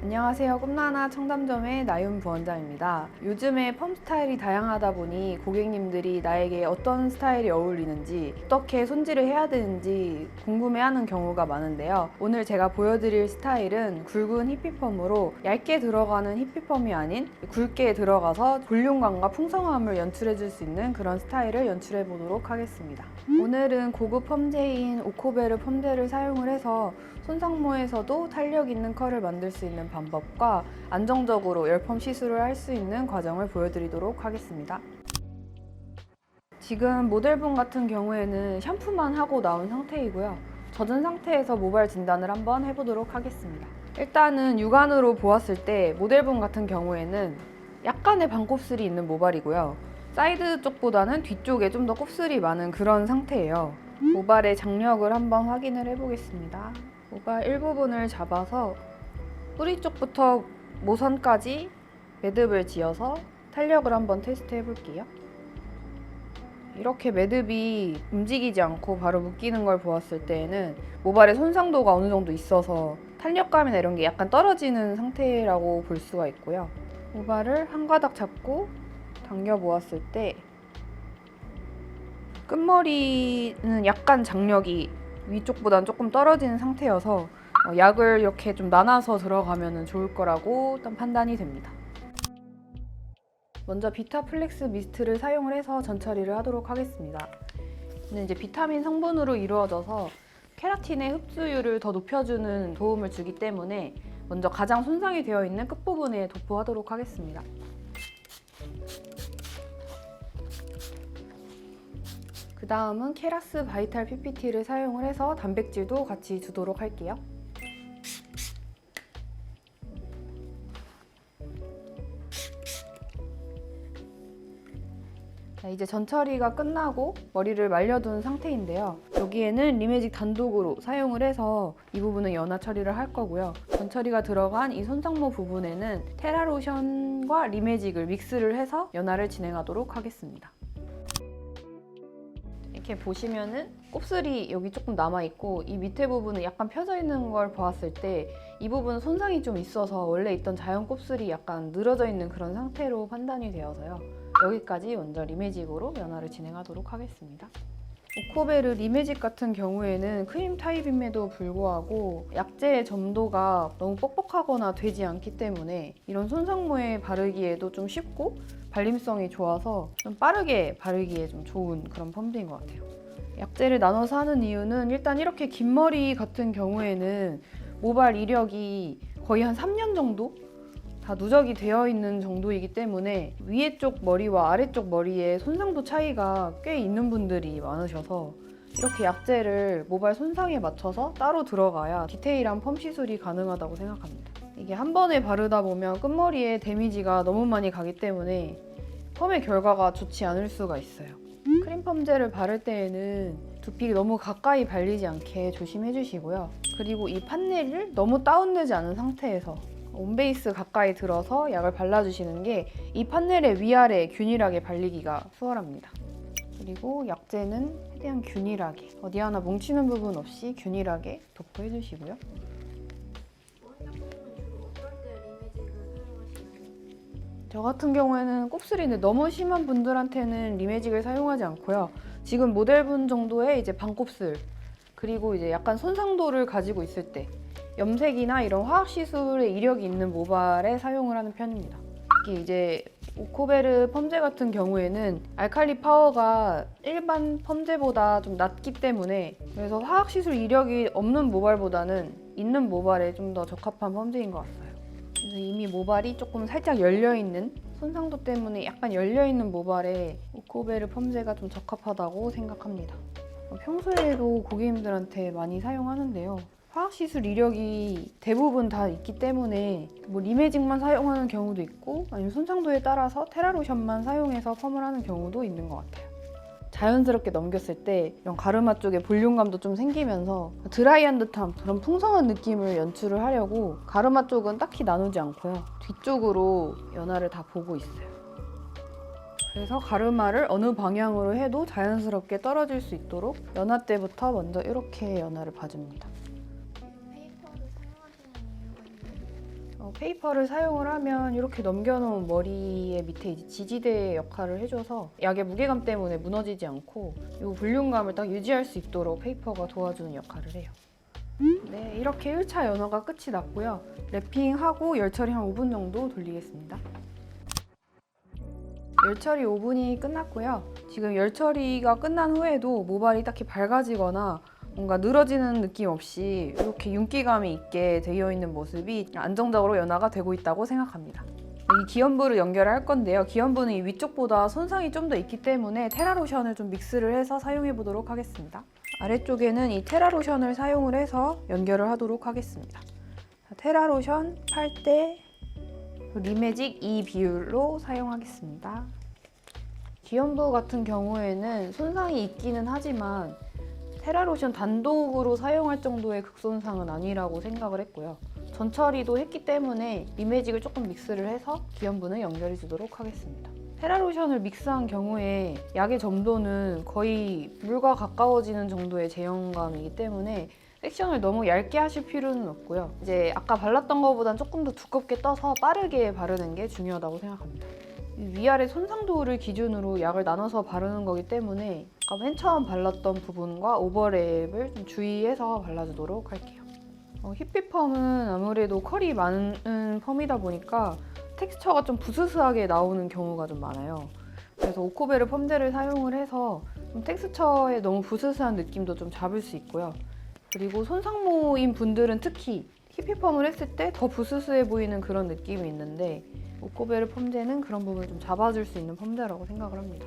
안녕하세요. 꿈나나 청담점의 나윤 부원장입니다. 요즘에 펌 스타일이 다양하다 보니 고객님들이 나에게 어떤 스타일이 어울리는지, 어떻게 손질을 해야 되는지 궁금해하는 경우가 많은데요. 오늘 제가 보여드릴 스타일은 굵은 히피펌으로 얇게 들어가는 히피펌이 아닌 굵게 들어가서 볼륨감과 풍성함을 연출해줄 수 있는 그런 스타일을 연출해 보도록 하겠습니다. 오늘은 고급 펌제인 오코베르 펌제를 사용을 해서 손상모에서도 탄력 있는 컬을 만들 수 있는 방법과 안정적으로 열펌 시술을 할 수 있는 과정을 보여드리도록 하겠습니다. 지금 모델분 같은 경우에는 샴푸만 하고 나온 상태이고요. 젖은 상태에서 모발 진단을 한번 해보도록 하겠습니다. 일단은 육안으로 보았을 때 모델분 같은 경우에는 약간의 반곱슬이 있는 모발이고요. 사이드 쪽보다는 뒤쪽에 좀 더 곱슬이 많은 그런 상태예요. 모발의 장력을 한번 확인을 해보겠습니다. 모발 일부분을 잡아서 뿌리 쪽부터 모선까지 매듭을 지어서 탄력을 한번 테스트 해볼게요. 이렇게 매듭이 움직이지 않고 바로 묶이는 걸 보았을 때에는 모발의 손상도가 어느 정도 있어서 탄력감이나 이런 게 약간 떨어지는 상태라고 볼 수가 있고요. 모발을 한 가닥 잡고 당겨 보았을 때 끝머리는 약간 장력이 위쪽보다는 조금 떨어지는 상태여서 약을 이렇게 좀 나눠서 들어가면 좋을 거라고 일단 판단이 됩니다. 먼저 비타플렉스 미스트를 사용을 해서 전처리를 하도록 하겠습니다. 이는 이제 비타민 성분으로 이루어져서 케라틴의 흡수율을 더 높여주는 도움을 주기 때문에 먼저 가장 손상이 되어 있는 끝부분에 도포하도록 하겠습니다. 그 다음은 케라스 바이탈 PPT를 사용을 해서 단백질도 같이 주도록 할게요. 자, 이제 전처리가 끝나고 머리를 말려둔 상태인데요. 여기에는 리메직 단독으로 사용을 해서 이 부분은 연화 처리를 할 거고요. 전처리가 들어간 이 손상모 부분에는 테라로션과 리메직을 믹스를 해서 연화를 진행하도록 하겠습니다. 이렇게 보시면은 곱슬이 여기 조금 남아있고 이 밑에 부분은 약간 펴져 있는 걸 보았을 때 이 부분은 손상이 좀 있어서 원래 있던 자연 곱슬이 약간 늘어져 있는 그런 상태로 판단이 되어서요. 여기까지 먼저 리메직으로 연화를 진행하도록 하겠습니다. 오코베르 리메직 같은 경우에는 크림 타입임에도 불구하고 약재의 점도가 너무 뻑뻑하거나 되지 않기 때문에 이런 손상모에 바르기에도 좀 쉽고 발림성이 좋아서 좀 빠르게 바르기에 좀 좋은 그런 펌들인 것 같아요. 약재를 나눠서 하는 이유는 일단 이렇게 긴 머리 같은 경우에는 모발 이력이 거의 한 3년 정도 다 누적이 되어 있는 정도이기 때문에 위에 쪽 머리와 아래쪽 머리에 손상도 차이가 꽤 있는 분들이 많으셔서 이렇게 약재를 모발 손상에 맞춰서 따로 들어가야 디테일한 펌 시술이 가능하다고 생각합니다. 이게 한 번에 바르다 보면 끝머리에 데미지가 너무 많이 가기 때문에 펌의 결과가 좋지 않을 수가 있어요. 크림 펌젤을 바를 때에는 두피 너무 가까이 발리지 않게 조심해 주시고요. 그리고 이 판넬을 너무 다운되지 않은 상태에서 온베이스 가까이 들어서 약을 발라주시는 게 이 판넬의 위아래 균일하게 발리기가 수월합니다. 그리고 약재는 최대한 균일하게 어디 하나 뭉치는 부분 없이 균일하게 도포해 주시고요. 저 같은 경우에는 곱슬인데 너무 심한 분들한테는 리메직을 사용하지 않고요. 지금 모델분 정도의 이제 반곱슬 그리고 이제 약간 손상도를 가지고 있을 때 염색이나 이런 화학 시술에 이력이 있는 모발에 사용을 하는 편입니다. 특히 이제 오코베르 펌제 같은 경우에는 알칼리 파워가 일반 펌제보다 좀 낮기 때문에 그래서 화학 시술 이력이 없는 모발보다는 있는 모발에 좀 더 적합한 펌제인 것 같아요. 그래서 이미 모발이 조금 살짝 열려있는 손상도 때문에 약간 열려있는 모발에 오코베르 펌제가 좀 적합하다고 생각합니다. 평소에도 고객님들한테 많이 사용하는데요. 화학시술 이력이 대부분 다 있기 때문에 뭐 리메직만 사용하는 경우도 있고 아니면 손상도에 따라서 테라로션만 사용해서 펌을 하는 경우도 있는 것 같아요. 자연스럽게 넘겼을 때 이런 가르마 쪽에 볼륨감도 좀 생기면서 드라이한 듯한 그런 풍성한 느낌을 연출을 하려고 가르마 쪽은 딱히 나누지 않고요. 뒤쪽으로 연화를 다 보고 있어요. 그래서 가르마를 어느 방향으로 해도 자연스럽게 떨어질 수 있도록 연화 때부터 먼저 이렇게 연화를 봐줍니다. 페이퍼를 사용을 하면 이렇게 넘겨놓은 머리의 밑에 이제 지지대 역할을 해줘서 약의 무게감 때문에 무너지지 않고 이 볼륨감을 딱 유지할 수 있도록 페이퍼가 도와주는 역할을 해요. 네, 이렇게 1차 연어가 끝이 났고요. 랩핑하고 열 처리 한 5분 정도 돌리겠습니다. 열 처리 5분이 끝났고요. 지금 열 처리가 끝난 후에도 모발이 딱히 밝아지거나 뭔가 늘어지는 느낌 없이 이렇게 윤기감이 있게 되어 있는 모습이 안정적으로 연화가 되고 있다고 생각합니다. 이 기연부를 연결할 건데요. 기연부는 이 위쪽보다 손상이 좀 더 있기 때문에 테라로션을 좀 믹스를 해서 사용해 보도록 하겠습니다. 아래쪽에는 이 테라로션을 사용을 해서 연결을 하도록 하겠습니다. 테라로션 8대 리메직 2 비율로 사용하겠습니다. 기연부 같은 경우에는 손상이 있기는 하지만 테라로션 단독으로 사용할 정도의 극손상은 아니라고 생각을 했고요. 전처리도 했기 때문에 리메직을 조금 믹스를 해서 기연부는 연결해 주도록 하겠습니다. 테라로션을 믹스한 경우에 약의 점도는 거의 물과 가까워지는 정도의 제형감이기 때문에 섹션을 너무 얇게 하실 필요는 없고요. 이제 아까 발랐던 것보단 조금 더 두껍게 떠서 빠르게 바르는 게 중요하다고 생각합니다. 위아래 손상도를 기준으로 약을 나눠서 바르는 거기 때문에 아까 맨 처음 발랐던 부분과 오버랩을 좀 주의해서 발라주도록 할게요. 힙피펌은 아무래도 컬이 많은 펌이다 보니까 텍스처가 좀 부스스하게 나오는 경우가 좀 많아요. 그래서 오코베르 펌제를 사용을 해서 좀 텍스처에 너무 부스스한 느낌도 좀 잡을 수 있고요. 그리고 손상모인 분들은 특히 힙피펌을 했을 때 더 부스스해 보이는 그런 느낌이 있는데 오코베르 펌제는 그런 부분을 좀 잡아줄 수 있는 펌제라고 생각을 합니다.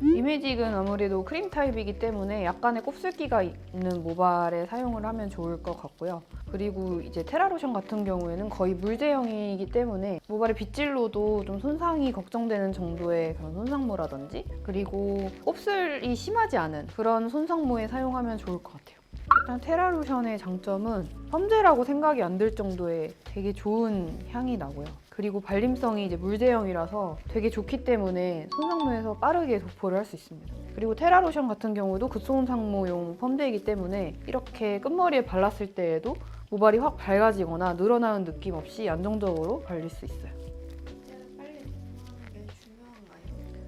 리메직은 아무래도 크림 타입이기 때문에 약간의 곱슬기가 있는 모발에 사용을 하면 좋을 것 같고요. 그리고 이제 테라로션 같은 경우에는 거의 물제형이기 때문에 모발의 빗질로도 좀 손상이 걱정되는 정도의 그런 손상모라든지 그리고 곱슬이 심하지 않은 그런 손상모에 사용하면 좋을 것 같아요. 일단 테라로션의 장점은 펌제라고 생각이 안 들 정도의 되게 좋은 향이 나고요. 그리고 발림성이 이제 물제형이라서 되게 좋기 때문에 손상모에서 빠르게 도포를 할 수 있습니다. 그리고 테라로션 같은 경우도 극손상모용 펌제이기 때문에 이렇게 끝머리에 발랐을 때에도 모발이 확 밝아지거나 늘어나는 느낌 없이 안정적으로 발릴 수 있어요.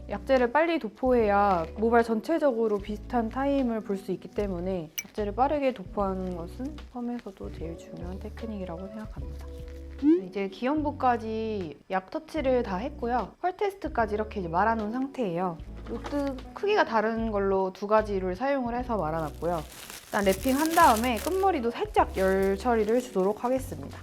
약재를 빨리 도포해야 모발 전체적으로 비슷한 타임을 볼 수 있기 때문에 약재를 빠르게 도포하는 것은 펌에서도 제일 중요한 테크닉이라고 생각합니다. 이제 기연부까지 약 터치를 다 했고요. 펄 테스트까지 이렇게 말아놓은 상태예요. 로트 크기가 다른 걸로 두 가지를 사용을 해서 말아놨고요. 일단 랩핑한 다음에 끝머리도 살짝 열 처리를 주도록 하겠습니다.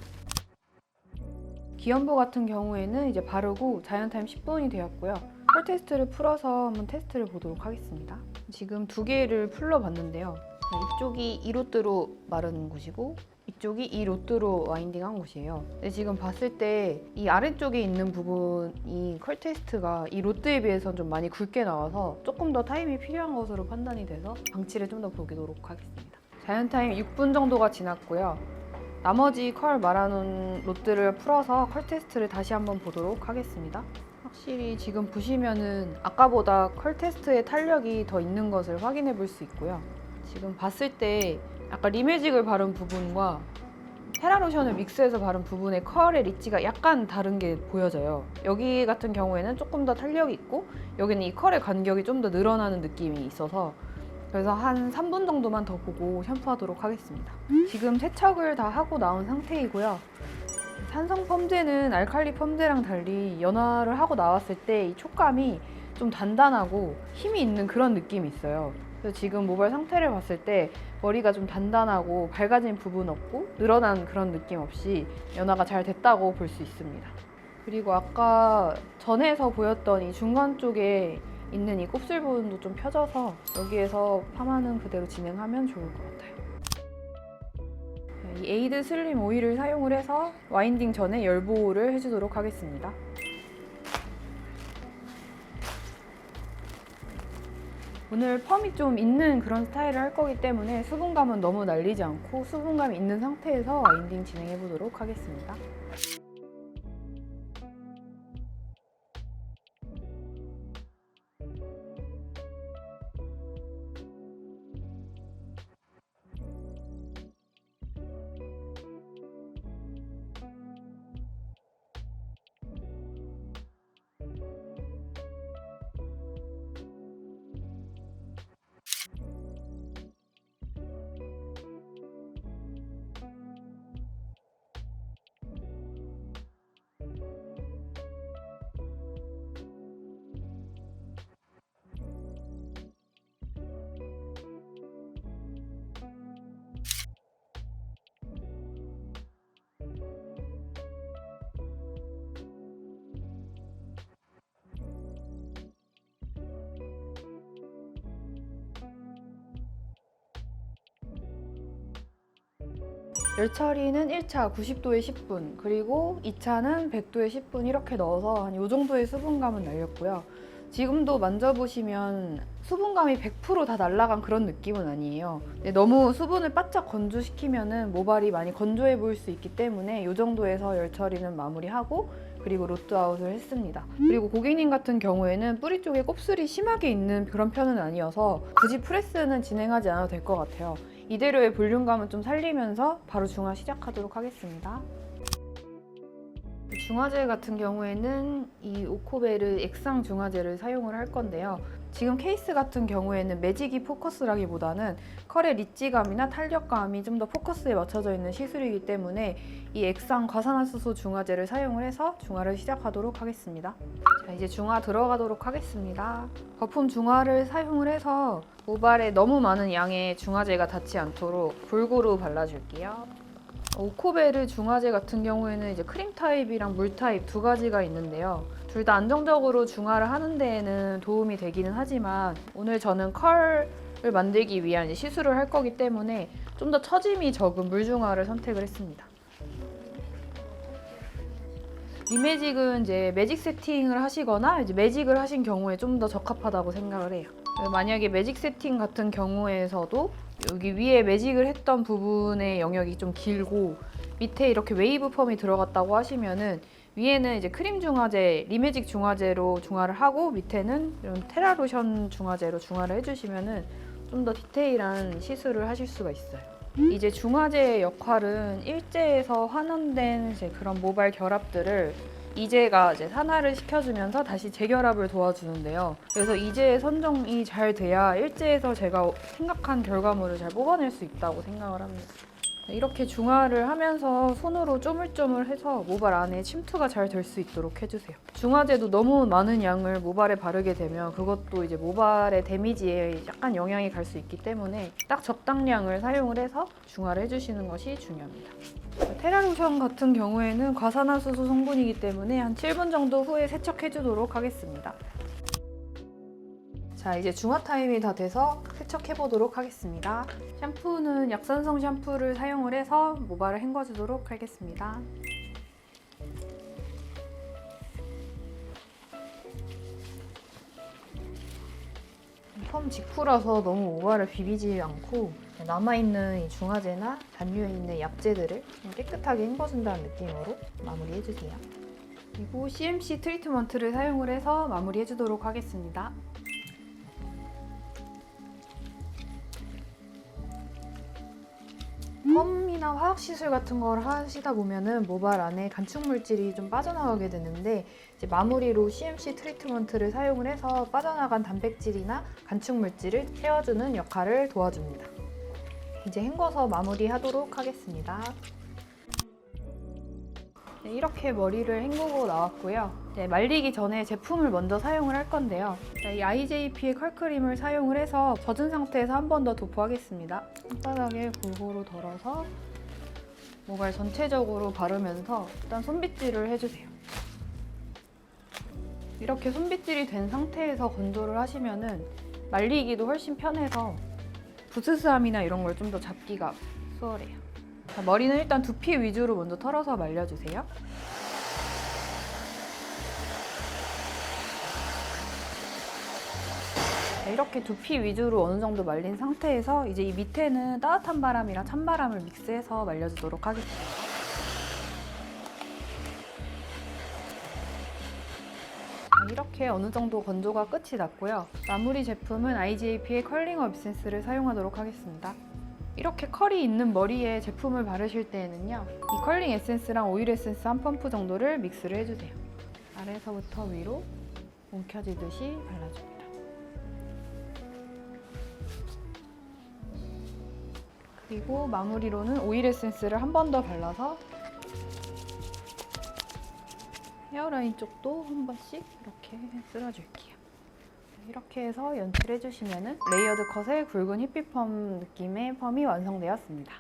기연부 같은 경우에는 이제 바르고 자연타임 10분이 되었고요. 펄 테스트를 풀어서 한번 테스트를 보도록 하겠습니다. 지금 두 개를 풀러봤는데요. 이쪽이 2로트로 마른 곳이고 이쪽이 2로트로 와인딩한 곳이에요. 근데 지금 봤을 때 이 아래쪽에 있는 부분이 컬 테스트가 이 로트에 비해서는 좀 많이 굵게 나와서 조금 더 타임이 필요한 것으로 판단이 돼서 방치를 좀 더 보도록 하겠습니다. 자연타임 6분 정도가 지났고요. 나머지 컬 말아놓은 로트를 풀어서 컬 테스트를 다시 한번 보도록 하겠습니다. 확실히 지금 보시면은 아까보다 컬 테스트의 탄력이 더 있는 것을 확인해 볼 수 있고요. 지금 봤을 때 아까 리메직을 바른 부분과 테라로션을 믹스해서 바른 부분의 컬의 리치가 약간 다른 게 보여져요. 여기 같은 경우에는 조금 더 탄력이 있고 여기는 이 컬의 간격이 좀 더 늘어나는 느낌이 있어서 그래서 한 3분 정도만 더 보고 샴푸하도록 하겠습니다. 지금 세척을 다 하고 나온 상태이고요. 산성 펌제는 알칼리 펌제랑 달리 연화를 하고 나왔을 때 이 촉감이 좀 단단하고 힘이 있는 그런 느낌이 있어요. 그래서 지금 모발 상태를 봤을 때 머리가 좀 단단하고 밝아진 부분 없고 늘어난 그런 느낌 없이 연화가 잘 됐다고 볼 수 있습니다. 그리고 아까 전에서 보였던 이 중간 쪽에 있는 이 곱슬 부분도 좀 펴져서 여기에서 파마는 그대로 진행하면 좋을 것 같아요. 이 에이드 슬림 오일을 사용을 해서 와인딩 전에 열 보호를 해주도록 하겠습니다. 오늘 펌이 좀 있는 그런 스타일을 할 거기 때문에 수분감은 너무 날리지 않고 수분감이 있는 상태에서 와인딩 진행해 보도록 하겠습니다. 열 처리는 1차 90도에 10분, 그리고 2차는 100도에 10분 이렇게 넣어서 한 이 정도의 수분감은 날렸고요. 지금도 만져보시면 수분감이 100% 다 날아간 그런 느낌은 아니에요. 너무 수분을 바짝 건조시키면은 모발이 많이 건조해 보일 수 있기 때문에 이 정도에서 열 처리는 마무리하고 그리고 로트아웃을 했습니다. 그리고 고객님 같은 경우에는 뿌리 쪽에 곱슬이 심하게 있는 그런 편은 아니어서 굳이 프레스는 진행하지 않아도 될 것 같아요. 이대로의 볼륨감은 좀 살리면서 바로 중화 시작하도록 하겠습니다. 중화제 같은 경우에는 이 오코베르 액상 중화제를 사용을 할 건데요. 지금 케이스 같은 경우에는 매직이 포커스라기보다는 컬의 리치감이나 탄력감이 좀 더 포커스에 맞춰져 있는 시술이기 때문에 이 액상 과산화수소 중화제를 사용을 해서 중화를 시작하도록 하겠습니다. 자, 이제 중화 들어가도록 하겠습니다. 거품 중화를 사용을 해서 모발에 너무 많은 양의 중화제가 닿지 않도록 골고루 발라줄게요. 오코베르 중화제 같은 경우에는 이제 크림 타입이랑 물 타입 두 가지가 있는데요. 둘 다 안정적으로 중화를 하는 데에는 도움이 되기는 하지만 오늘 저는 컬을 만들기 위한 시술을 할 거기 때문에 좀 더 처짐이 적은 물 중화를 선택을 했습니다. 리매직은 이제 매직 세팅을 하시거나 이제 매직을 하신 경우에 좀 더 적합하다고 생각을 해요. 만약에 매직 세팅 같은 경우에서도 여기 위에 매직을 했던 부분의 영역이 좀 길고 밑에 이렇게 웨이브 펌이 들어갔다고 하시면은 위에는 이제 크림 중화제, 리매직 중화제로 중화를 하고 밑에는 이런 테라로션 중화제로 중화를 해주시면은 좀 더 디테일한 시술을 하실 수가 있어요. 이제 중화제의 역할은 일제에서 환원된 이제 그런 모발 결합들을 이제가 이제 산화를 시켜주면서 다시 재결합을 도와주는데요. 그래서 이제의 선정이 잘 돼야 일제에서 제가 생각한 결과물을 잘 뽑아낼 수 있다고 생각을 합니다. 이렇게 중화를 하면서 손으로 쪼물쪼물해서 모발 안에 침투가 잘 될 수 있도록 해주세요. 중화제도 너무 많은 양을 모발에 바르게 되면 그것도 이제 모발의 데미지에 약간 영향이 갈 수 있기 때문에 딱 적당량을 사용을 해서 중화를 해주시는 것이 중요합니다. 테라로션 같은 경우에는 과산화수소 성분이기 때문에 한 7분 정도 후에 세척해주도록 하겠습니다. 자, 이제 중화 타임이 다 돼서 세척해보도록 하겠습니다. 샴푸는 약산성 샴푸를 사용을 해서 모발을 헹궈주도록 하겠습니다. 펌 직후라서 너무 모발을 비비지 않고 남아있는 이 중화제나 잔류에 있는 약재들을 좀 깨끗하게 헹궈준다는 느낌으로 마무리해주세요. 그리고 CMC 트리트먼트를 사용을 해서 마무리해주도록 하겠습니다. 펌이나 화학시술 같은 걸 하시다 보면은 모발 안에 간축물질이 좀 빠져나가게 되는데 이제 마무리로 CMC 트리트먼트를 사용을 해서 빠져나간 단백질이나 간축물질을 채워주는 역할을 도와줍니다. 이제 헹궈서 마무리하도록 하겠습니다. 네, 이렇게 머리를 헹구고 나왔고요. 네, 말리기 전에 제품을 먼저 사용을 할 건데요. 이 IJP의 컬크림을 사용을 해서 젖은 상태에서 한 번 더 도포하겠습니다. 손바닥에 골고루 덜어서 모발 전체적으로 바르면서 일단 손빗질을 해주세요. 이렇게 손빗질이 된 상태에서 건조를 하시면은 말리기도 훨씬 편해서 부스스함이나 이런 걸 좀 더 잡기가 수월해요. 자, 머리는 일단 두피 위주로 먼저 털어서 말려주세요. 이렇게 두피 위주로 어느 정도 말린 상태에서 이제 이 밑에는 따뜻한 바람이랑 찬바람을 믹스해서 말려주도록 하겠습니다. 이렇게 어느 정도 건조가 끝이 났고요. 마무리 제품은 IJP의 컬링업 에센스를 사용하도록 하겠습니다. 이렇게 컬이 있는 머리에 제품을 바르실 때에는요, 이 컬링 에센스랑 오일 에센스 한 펌프 정도를 믹스를 해주세요. 아래서부터 위로 움켜쥐듯이 발라줍니다. 그리고 마무리로는 오일 에센스를 한 번 더 발라서 헤어라인 쪽도 한 번씩 이렇게 쓸어줄게요. 이렇게 해서 연출해주시면 레이어드 컷의 굵은 히피 펌 느낌의 펌이 완성되었습니다.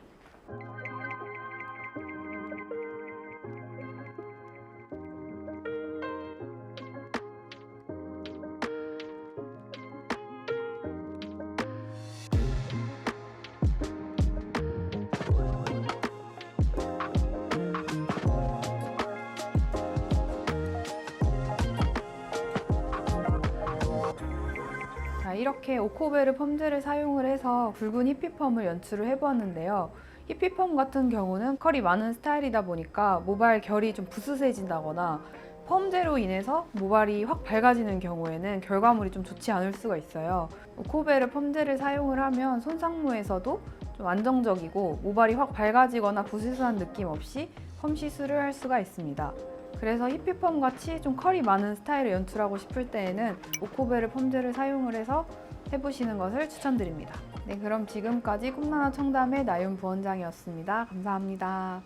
이렇게 오코베르 펌젤을 사용을 해서 굵은 히피펌을 연출을 해보았는데요. 히피펌 같은 경우는 컬이 많은 스타일이다 보니까 모발 결이 좀 부스스해진다거나 펌제로 인해서 모발이 확 밝아지는 경우에는 결과물이 좀 좋지 않을 수가 있어요. 오코베르 펌제를 사용을 하면 손상모에서도 좀 안정적이고 모발이 확 밝아지거나 부스스한 느낌 없이 펌 시술을 할 수가 있습니다. 그래서 히피펌 같이 좀 컬이 많은 스타일을 연출하고 싶을 때에는 오코베르 펌제를 사용을 해서 해보시는 것을 추천드립니다. 네, 그럼 지금까지 꿈나나 청담의 나윤 부원장이었습니다. 감사합니다.